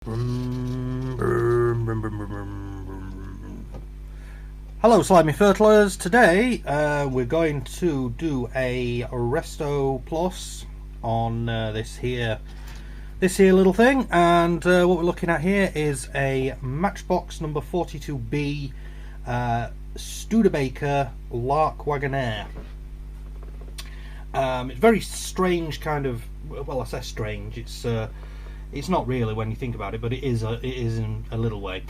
Hello slimy fertilizers. Today we're going to do a Resto Plus on this here little thing, and what we're looking at here is a Matchbox number 42B Studebaker Lark Wagonaire. It's very strange kind of, well, I say strange, it's not really when you think about it, but it is in a little way.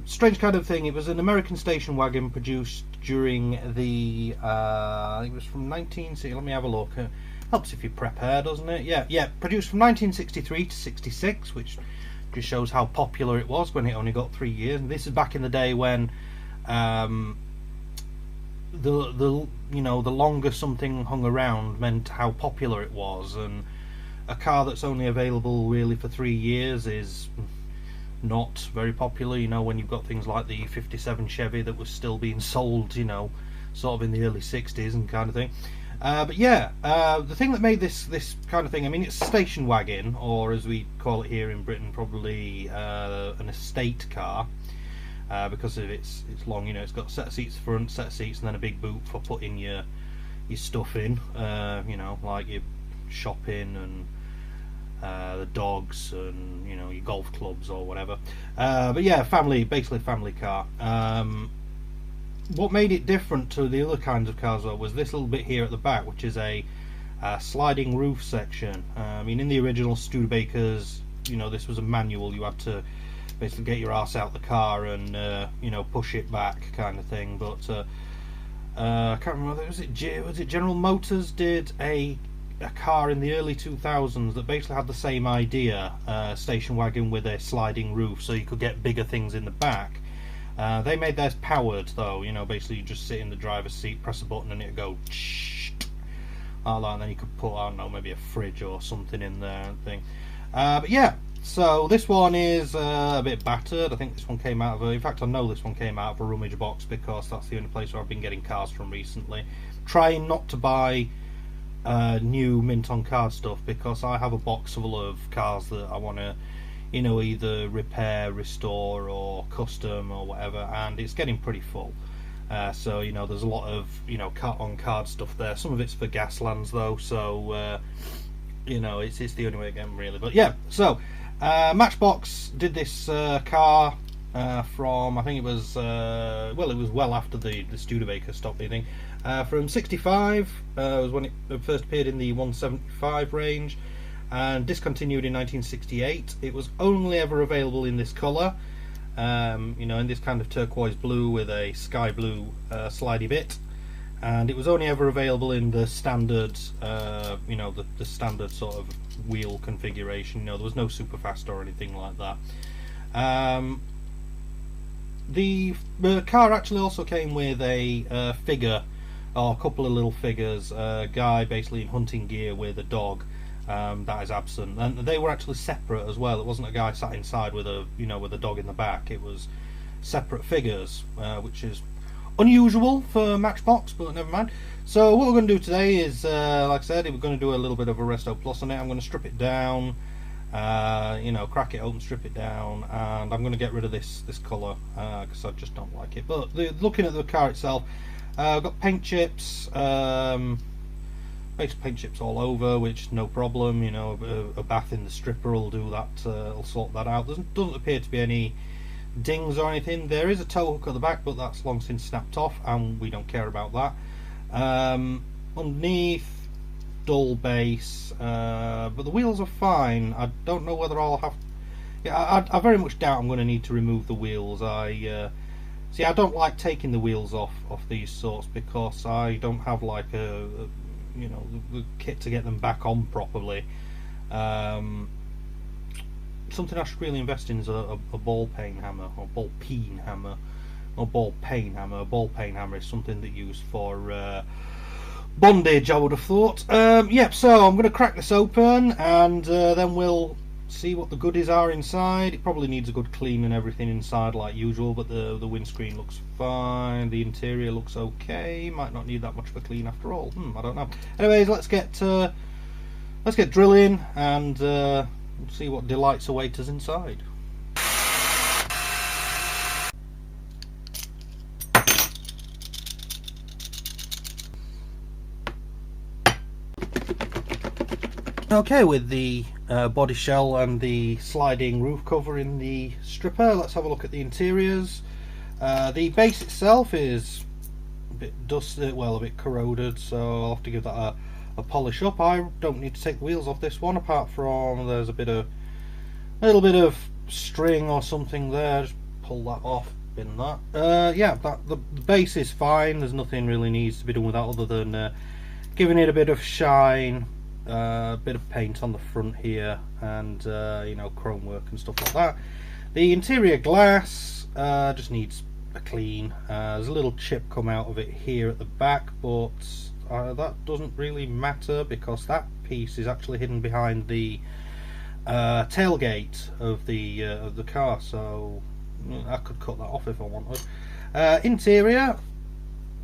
Strange kind of thing. It was an American station wagon produced during the I think it was from 1960. Let me have a look. Helps if you prepare, doesn't it? Yeah. Produced from 1963 to 66, which just shows how popular it was when it only got 3 years. And this is back in the day when the longer something hung around meant how popular it was, and a car that's only available really for 3 years is not very popular. When you've got things like the 57 Chevy that was still being sold, sort of in the early 60s and kind of thing. But yeah, the thing that made this kind of thing, I mean, it's a station wagon, or as we call it here in Britain, probably an estate car, because of its long. It's got a set of seats front, set of seats, and then a big boot for putting your stuff in. Like your shopping and the dogs and your golf clubs or whatever. But yeah, basically family car. What made it different to the other kinds of cars though was this little bit here at the back, which is a sliding roof section. I mean, in the original Studebakers, this was a manual. You had to basically get your ass out the car and push it back, kind of thing. But I can't remember. Was it General Motors did a car in the early 2000s that basically had the same idea, station wagon with a sliding roof, so you could get bigger things in the back. They made theirs powered though. Basically you just sit in the driver's seat, press a button, and it'd go like that, and then you could put, I don't know, maybe a fridge or something in there and thing. But yeah, so this one is a bit battered. I think this one came out of in fact I know this one came out of a rummage box, because that's the only place where I've been getting cars from recently. Trying not to buy new mint on card stuff, because I have a box full of cars that I want to either repair, restore, or custom or whatever, and it's getting pretty full. So there's a lot of on card stuff there. Some of it's for Gaslands though, so it's the only way to get them really. But yeah, so Matchbox did this car from, I think it was it was well after the Studebaker stopped being from 65 was when it first appeared in the 175 range, and discontinued in 1968. It was only ever available in this colour, in this kind of turquoise blue with a sky blue slidey bit, and it was only ever available in the standard, the standard sort of wheel configuration. There was no super fast or anything like that. The car actually also came with a figure, or a couple of little figures, a guy basically in hunting gear with a dog. That is absent, and they were actually separate as well. It wasn't a guy sat inside with a with a dog in the back. It was separate figures, which is unusual for Matchbox, but never mind. So what we're going to do today is, like I said, we're going to do a little bit of a Resto Plus on it. I'm going to strip it down, crack it open, strip it down, and I'm going to get rid of this colour, because I just don't like it. But looking at the car itself, I've got paint chips. Basic paint chips all over, which no problem. A bath in the stripper will do that. Will sort that out. There doesn't appear to be any dings or anything. There is a tow hook at the back, but that's long since snapped off, and we don't care about that. Underneath, dull base, but the wheels are fine. I don't know whether I'll have. Yeah, I very much doubt I'm going to need to remove the wheels. I don't like taking the wheels off these sorts, because I don't have like a the kit to get them back on properly. Something I should really invest in is a ball peen hammer, or ball peen hammer, or ball peen hammer. A ball peen hammer is something that you use for bondage, I would have thought. Yep, so I'm going to crack this open, and then we'll see what the goodies are inside. It probably needs a good clean and everything inside like usual, but the windscreen looks fine. The interior looks okay. Might not need that much of a clean after all. I don't know. Anyways, let's get drilling and we'll see what delights await us inside. Okay, with the body shell and the sliding roof cover in the stripper, let's have a look at the interiors. The base itself is a bit dusty, well, a bit corroded, so I'll have to give that a polish up. I don't need to take the wheels off this one, apart from there's a little bit of string or something there. Just pull that off, bin that. Yeah, the base is fine. There's nothing really needs to be done with that other than giving it a bit of shine. A bit of paint on the front here, and you know, chrome work and stuff like that. The interior glass just needs a clean. There's a little chip come out of it here at the back, but that doesn't really matter because that piece is actually hidden behind the tailgate of the car, so I could cut that off if I wanted. Interior,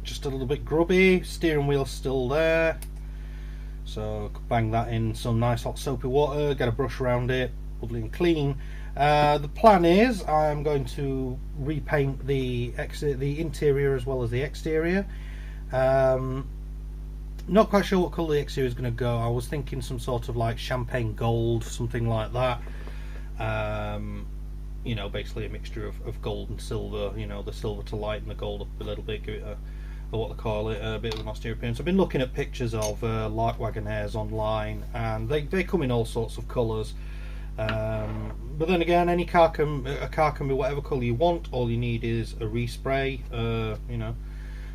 just a little bit grubby. Steering wheel's still there. So I could bang that in some nice hot soapy water, get a brush around it, lovely and clean. The plan is I'm going to repaint the interior as well as the exterior. Not quite sure what colour the exterior is going to go. I was thinking some sort of like champagne gold, something like that. You know, basically a mixture of gold and silver. You know, the silver to lighten the gold up a little bit, give it what they call it, a bit of an austere appearance. I've been looking at pictures of Lark Wagonaires online, and they come in all sorts of colours. But then again, a car can be whatever colour you want. All you need is a respray. You know,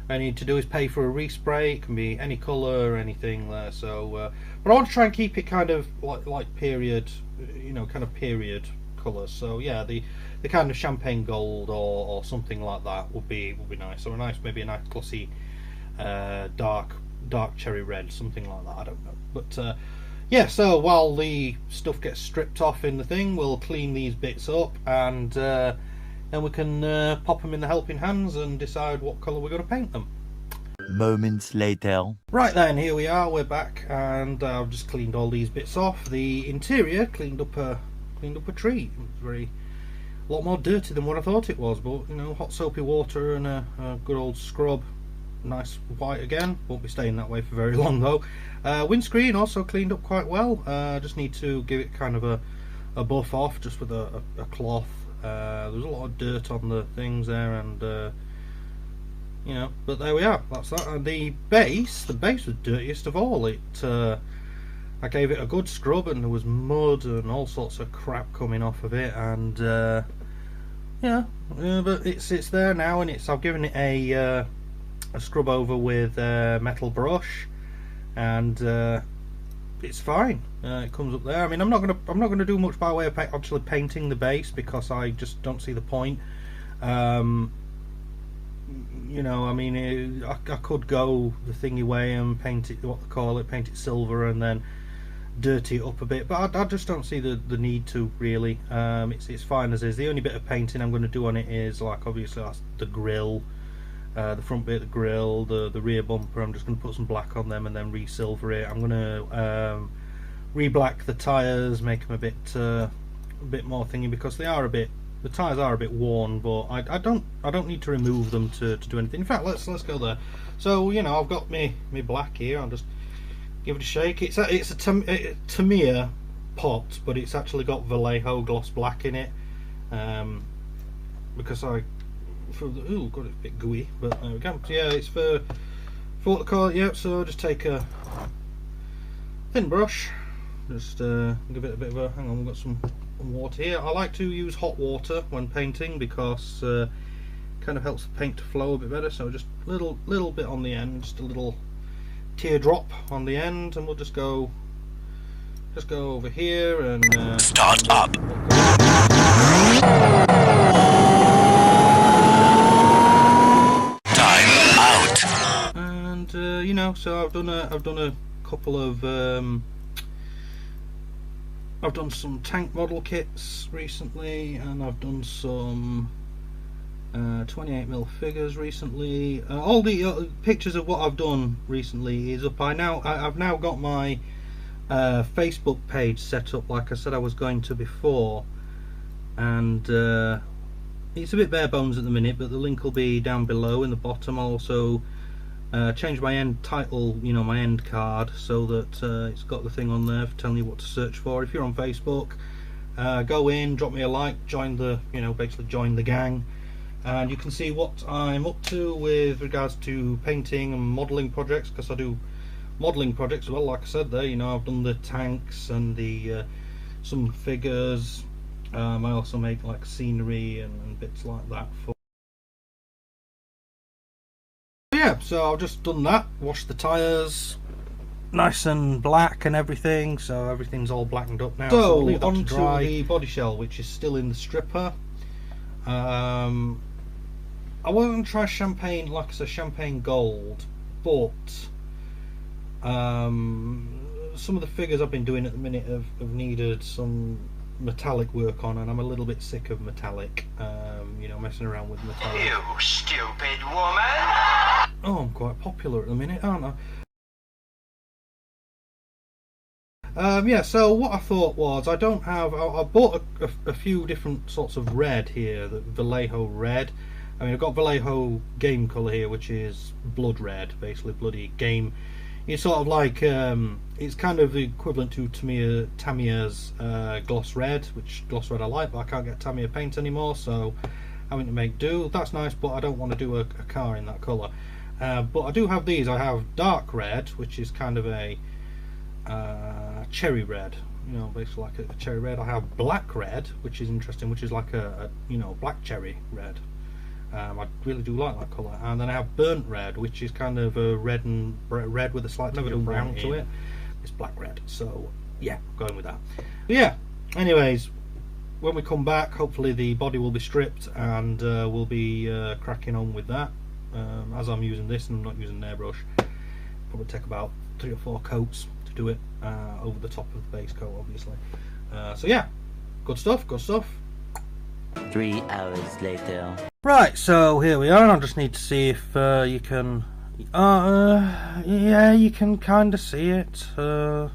all you need to do is pay for a respray. It can be any colour or anything there. So, but I want to try and keep it kind of like period, you know, kind of period colours. So yeah, the kind of champagne gold or something like that would be nice, or maybe a nice glossy dark cherry red, something like that. I don't know, but yeah. So while the stuff gets stripped off in the thing, we'll clean these bits up, and then we can pop them in the helping hands and decide what colour we're going to paint them. Moments later. Right then, here we are. We're back, and I've just cleaned all these bits off. The interior cleaned up a tree. It was a lot more dirty than what I thought it was, but you know, hot soapy water and a good old scrub, nice white again. Won't be staying that way for very long though. Windscreen also cleaned up quite well. Just need to give it kind of a buff off, just with a cloth. There's a lot of dirt on the things there, and you know, but there we are. That's that. And the base was dirtiest of all. I gave it a good scrub, and there was mud and all sorts of crap coming off of it, and yeah, but it's there now, and I've given it a scrub over with a metal brush, and it's fine. It comes up there. I mean, I'm not gonna do much by way of actually painting the base, because I just don't see the point. You know, I mean, I could go the thingy way and paint it, paint it silver, and then dirty it up a bit, but I just don't see the need to really. It's fine as is. The only bit of painting I'm going to do on it is, like, obviously that's the grille, the front bit of the grille, the rear bumper. I'm just going to put some black on them and then re-silver it. I'm going to re-black the tyres, make them a bit more thingy, because the tyres are a bit worn, but I don't need to remove them to do anything. In fact, let's go there. So, you know, I've got me black here. I'll just give it a shake. It's a Tamiya pot, but it's actually got Vallejo gloss black in it, because God, it's a bit gooey, but there we go. So yeah, it's for what they call it. Yeah, so just take a thin brush, just give it a bit of a, hang on, we've got some water here. I like to use hot water when painting, because kind of helps the paint to flow a bit better. So just a little bit on the end, just a little teardrop on the end, and we'll just go over here and Start up. Time out. And you know, so I've done a couple of I've done some tank model kits recently, and I've done some 28mm figures recently. All the pictures of what I've done recently is up. I've now got my Facebook page set up like I said I was going to before, and it's a bit bare bones at the minute, but the link will be down below in the bottom. I'll also change my end title, you know, my end card, so that it's got the thing on there for telling you what to search for. If you're on Facebook, go in, drop me a like, join the, you know, basically join the gang, and you can see what I'm up to with regards to painting and modelling projects, because I do modelling projects as well. Like I said there, you know, I've done the tanks and the some figures. I also make like scenery and bits like that for. Yeah, so I've just done that, washed the tyres nice and black and everything, so everything's all blackened up now. So on to the body shell, which is still in the stripper. I want to try champagne, like I said, champagne gold, but some of the figures I've been doing at the minute have needed some metallic work on, and I'm a little bit sick of metallic, you know, messing around with metallic. You stupid woman! Oh, I'm quite popular at the minute, aren't I? Yeah, so what I thought was, I bought a few different sorts of red here, the Vallejo red. I mean, I've got Vallejo game colour here, which is blood red, basically bloody game. It's sort of like, it's kind of the equivalent to Tamiya's gloss red, which gloss red I like, but I can't get Tamiya paint anymore, so having to make do. That's nice, but I don't want to do a car in that colour. But I do have these. I have dark red, which is kind of a cherry red, you know, basically like a cherry red. I have black red, which is interesting, which is like a you know, black cherry red. I really do like that colour. And then I have burnt red, which is kind of a red with a slight brown to it. It's black red, so yeah, going with that. But yeah, anyways, when we come back, hopefully the body will be stripped, and we'll be cracking on with that. As I'm using this and I'm not using an airbrush, probably take about 3 or 4 coats to do it over the top of the base coat, obviously. So yeah, good stuff, good stuff. 3 hours later. Right, so here we are. I just need to see if you can. Yeah, you can kind of see it. The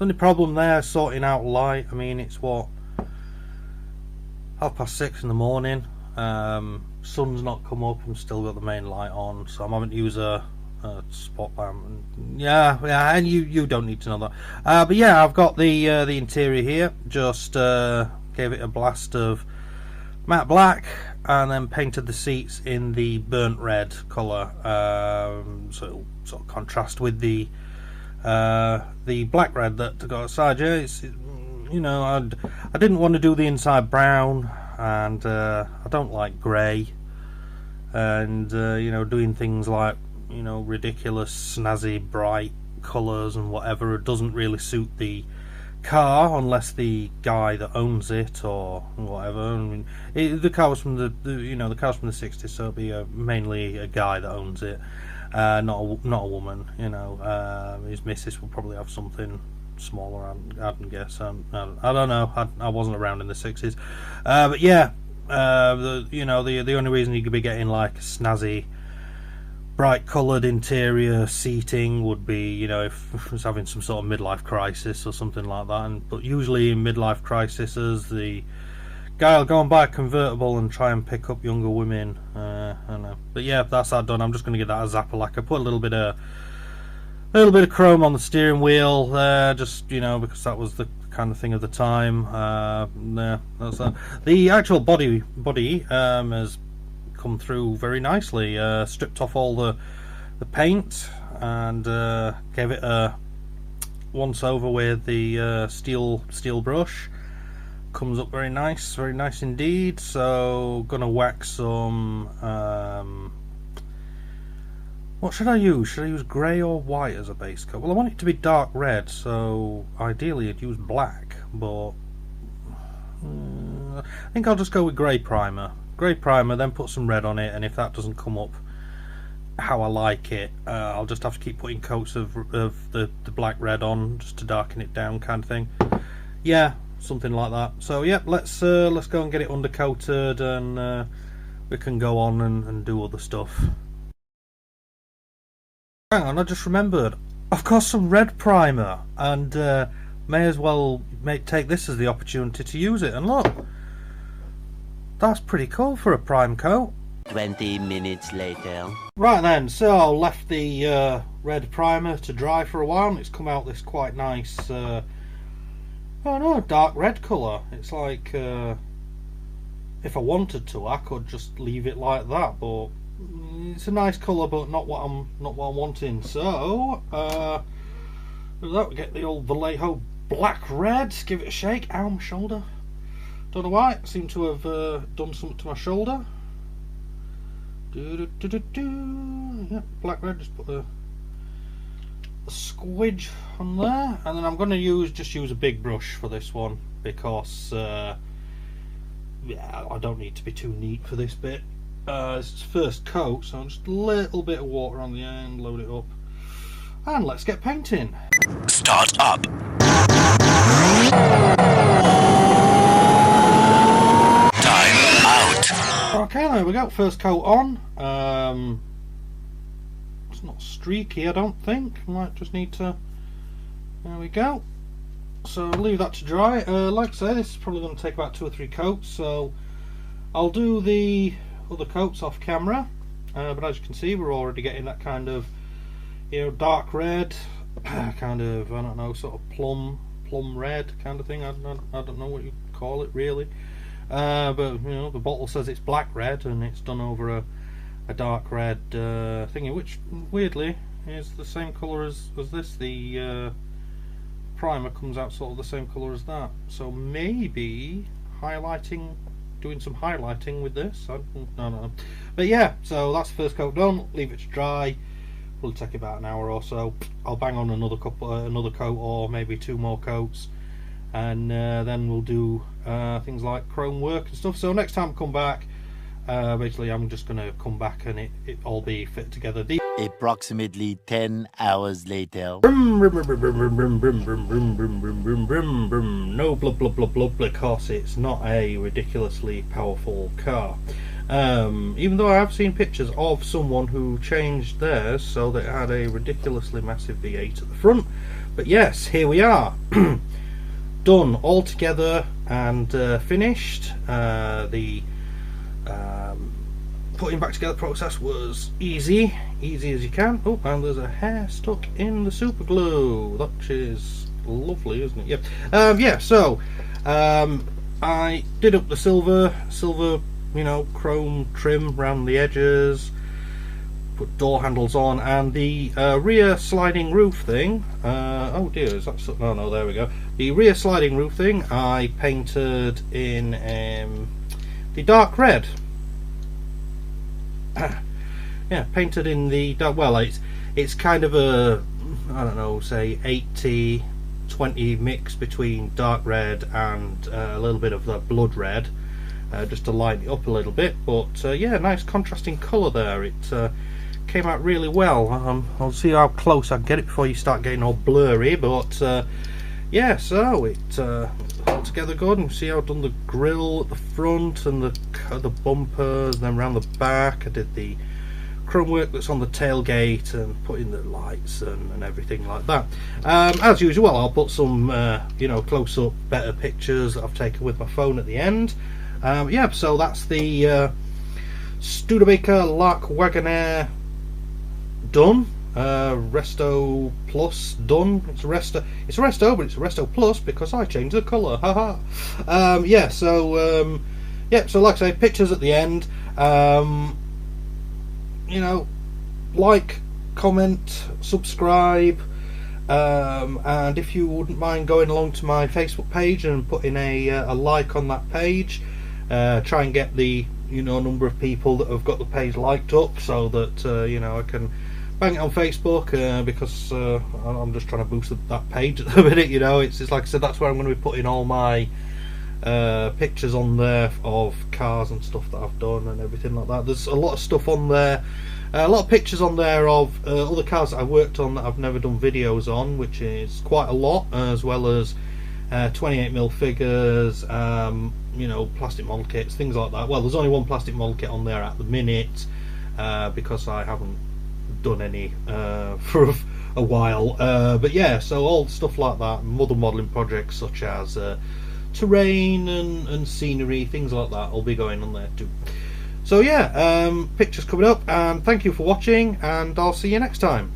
only problem there, sorting out light. I mean, it's what, 6:30 in the morning. Sun's not come up and still got the main light on, so I'm having to use a spot lamp. And yeah, and you don't need to know that. But yeah, I've got the interior here. Just gave it a blast of matte black, and then painted the seats in the burnt red colour, so it'll sort of contrast with the black red that got outside. Yeah, you know, I didn't want to do the inside brown, and I don't like grey, and you know, doing things like, you know, ridiculous snazzy bright colours and whatever, it doesn't really suit the car unless the guy that owns it or whatever. I mean, the car was from the you know, the car's from the 60s, so it'll be mainly a guy that owns it, not a woman. You know, his missus will probably have something smaller. I'd guess. I don't know. I wasn't around in the 60s, but yeah, you know, the only reason you could be getting like a snazzy, bright coloured interior seating would be, you know, if it was having some sort of midlife crisis or something like that. But usually in midlife crises, the guy will go and buy a convertible and try and pick up younger women. I don't know. But yeah, that's that done. I'm just going to give that a zapper. Like, I put a little bit of chrome on the steering wheel there, just, you know, because that was the kind of thing of the time. Yeah, that's that. The actual body has come through very nicely. Stripped off all the paint and gave it a once over with the steel brush. Comes up very nice indeed. So gonna wax some what should I use? Should I use grey or white as a base coat? Well, I want it to be dark red, so ideally I'd use black, but I think I'll just go with grey primer, then put some red on it, and if that doesn't come up how I like it, I'll just have to keep putting coats of the black red on just to darken it down, kind of thing. Yeah, something like that. So yeah, let's go and get it undercoated, and we can go on and do other stuff. Hang on, I just remembered, I've got some red primer, and may as well take this as the opportunity to use it. And look, that's pretty cool for a prime coat. 20 minutes later. Right then, so I left the red primer to dry for a while, and it's come out this quite nice, dark red colour. It's like, if I wanted to, I could just leave it like that, but it's a nice colour, but not what I'm wanting. So, with that, we get the old Vallejo black red. Give it a shake. Ow, my shoulder. Don't know why. I seem to have done something to my shoulder. Yeah, black red. Just put a squidge on there, and then I'm going to just use a big brush for this one because yeah, I don't need to be too neat for this bit. It's first coat, so just a little bit of water on the end, load it up, and let's get painting. Start up. Time out. Okay, there we go. First coat on. It's not streaky, I don't think. Might just need to. There we go. So I'll leave that to dry. Like I say, this is probably going to take about 2 or 3 coats, so I'll do the other coats off camera. But as you can see, we're already getting that kind of, dark red, kind of, I don't know, sort of plum red kind of thing. I don't know what you call it really. But the bottle says it's black red, and it's done over a dark red thingy, which weirdly is the same colour as this. The primer comes out sort of the same colour as that, so maybe doing some highlighting with this. I don't know, but yeah, so that's the first coat done. Leave it to dry. Will take about an hour or so. I'll bang on another coat, or maybe 2 more coats, and then we'll do things like chrome work and stuff. So next time I come back, basically I'm just going to come back and it all be fit together. Approximately 10 hours later. No blub because it's not a ridiculously powerful car. Even though I have seen pictures of someone who changed theirs so that it had a ridiculously massive V8 at the front. But yes, here we are. Done all together and finished. The putting back together process was easy as you can. Oh, and there's a hair stuck in the super glue, which is lovely, isn't it? Yep. Yeah, so I did up the silver chrome trim around the edges, put door handles on, and the rear sliding roof thing. Oh dear, is that something? Oh no, there we go. The rear sliding roof thing I painted in the dark red. Yeah, painted in the dark. Well, it's kind of a, I don't know, say 80-20 mix between dark red and a little bit of the blood red, just to lighten it up a little bit. But yeah, nice contrasting colour there. It came out really well. I'll see how close I can get it before you start getting all blurry. But yeah, so it all together good. And see how I've done the grille at the front and the bumpers, and then around the back I did the chrome work that's on the tailgate and put in the lights and everything like that. As usual, I'll put some close-up better pictures that I've taken with my phone at the end. Yeah, so that's the Studebaker Lark Wagonaire done. Resto Plus done. It's a Resto, but it's a Resto Plus because I changed the colour. Haha. Yeah, so yeah, so like I say, pictures at the end. Like, comment, subscribe, and if you wouldn't mind going along to my Facebook page and putting a like on that page, try and get the number of people that have got the page liked up, so that I can bang it on Facebook, because I'm just trying to boost that page at the minute. It's like I said, that's where I'm going to be putting all my pictures on there of cars and stuff that I've done and everything like that. There's a lot of stuff on there, a lot of pictures on there of other cars that I've worked on that I've never done videos on, which is quite a lot, as well as 28mm figures, plastic model kits, things like that. Well, there's only one plastic model kit on there at the minute, because I haven't done any for a while. But yeah, so all stuff like that, other modelling projects such as terrain and scenery, things like that, will be going on there too. So yeah, pictures coming up, and thank you for watching, and I'll see you next time.